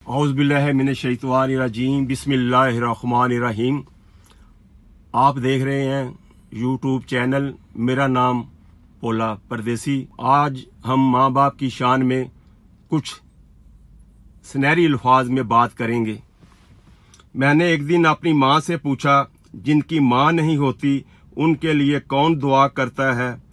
औज़ुबिल्लाहि मिनश्शैतानिर्रजीम बिस्मिल्लाहिर्रहमानिर्रहीम। आप देख रहे हैं यूट्यूब चैनल मेरा नाम पोला परदेसी। आज हम माँ बाप की शान में कुछ सुनहरी अल्फाज में बात करेंगे। मैंने एक दिन अपनी माँ से पूछा, जिनकी माँ नहीं होती उनके लिए कौन दुआ करता है?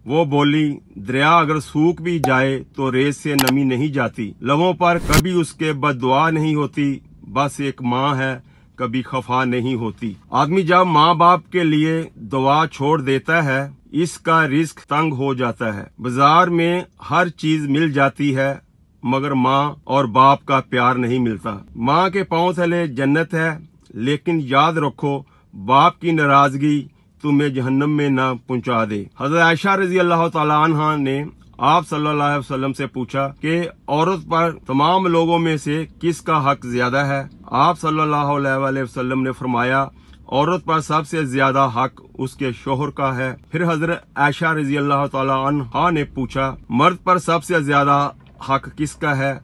वो बोली, दरिया अगर सूख भी जाए तो रेत से नमी नहीं जाती। लबों पर कभी उसके बद्दुआ नहीं होती, बस एक माँ है कभी खफा नहीं होती। आदमी जब माँ बाप के लिए दुआ छोड़ देता है, इसका रिस्क तंग हो जाता है। बाजार में हर चीज मिल जाती है, मगर माँ और बाप का प्यार नहीं मिलता। माँ के पांव तले जन्नत है, लेकिन याद रखो बाप की नाराजगी तुम्हें जहन्नम में ना पहुंचा दे। हज़रत आयशा रजी अल्लाह तआला अन्हा ने आप सल्लल्लाहु अलैहि वसल्लम से पूछा कि औरत पर तमाम लोगों में से किसका हक ज्यादा है? आप सल्लल्लाहु अलैहि वसल्लम ने फरमाया, औरत पर सबसे ज्यादा हक उसके शोहर का है। फिर हज़रत आयशा रजी अल्लाह तआला अन्हा ने पूछा, मर्द पर सबसे ज्यादा हक किसका है?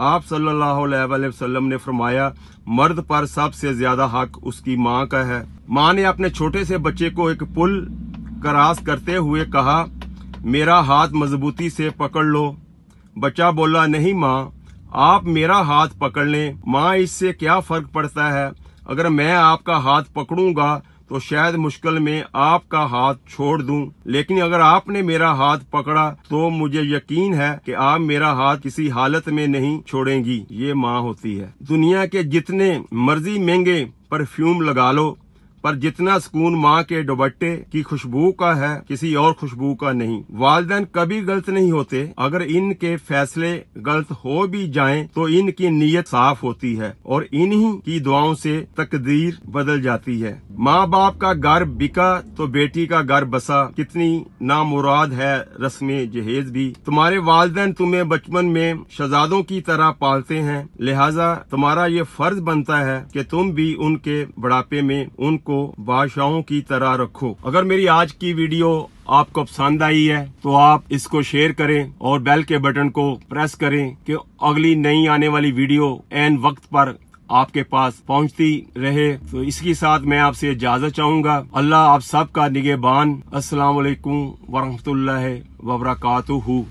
आप सल्लल्लाहु अलैहि वसल्लम ने फरमाया, मर्द पर सबसे ज्यादा हक उसकी माँ का है। माँ ने अपने छोटे से बच्चे को एक पुल क्रॉस करते हुए कहा, मेरा हाथ मजबूती से पकड़ लो। बच्चा बोला, नहीं माँ, आप मेरा हाथ पकड़ लें। माँ, इससे क्या फर्क पड़ता है? अगर मैं आपका हाथ पकड़ूंगा तो शायद मुश्किल में आपका हाथ छोड़ दूं, लेकिन अगर आपने मेरा हाथ पकड़ा तो मुझे यकीन है कि आप मेरा हाथ किसी हालत में नहीं छोड़ेंगी। ये माँ होती है। दुनिया के जितने मर्जी महंगे परफ्यूम लगा लो, पर जितना सुकून माँ के दुपट्टे की खुशबू का है, किसी और खुशबू का नहीं। वालिदैन कभी गलत नहीं होते। अगर इनके फैसले गलत हो भी जाएं तो इनकी नीयत साफ होती है और इन्हीं की दुआओं से तकदीर बदल जाती है। माँ बाप का घर बिका तो बेटी का घर बसा, कितनी नामुराद है रस्में जहेज भी। तुम्हारे वालिदैन तुम्हें बचपन में शहजादों की तरह पालते हैं, लिहाजा तुम्हारा ये फर्ज बनता है कि तुम भी उनके बुढ़ापे में उनको बादशाहों की तरह रखो। अगर मेरी आज की वीडियो आपको पसंद आई है तो आप इसको शेयर करें और बेल के बटन को प्रेस करें कि अगली नई आने वाली वीडियो ऐन वक्त पर आपके पास पहुंचती रहे। तो इसके साथ मैं आपसे इजाजत चाहूंगा। अल्लाह आप सबका निगहबान। अस्सलाम वालेकुम वरहमतुल्लाहि वबरकातुहू।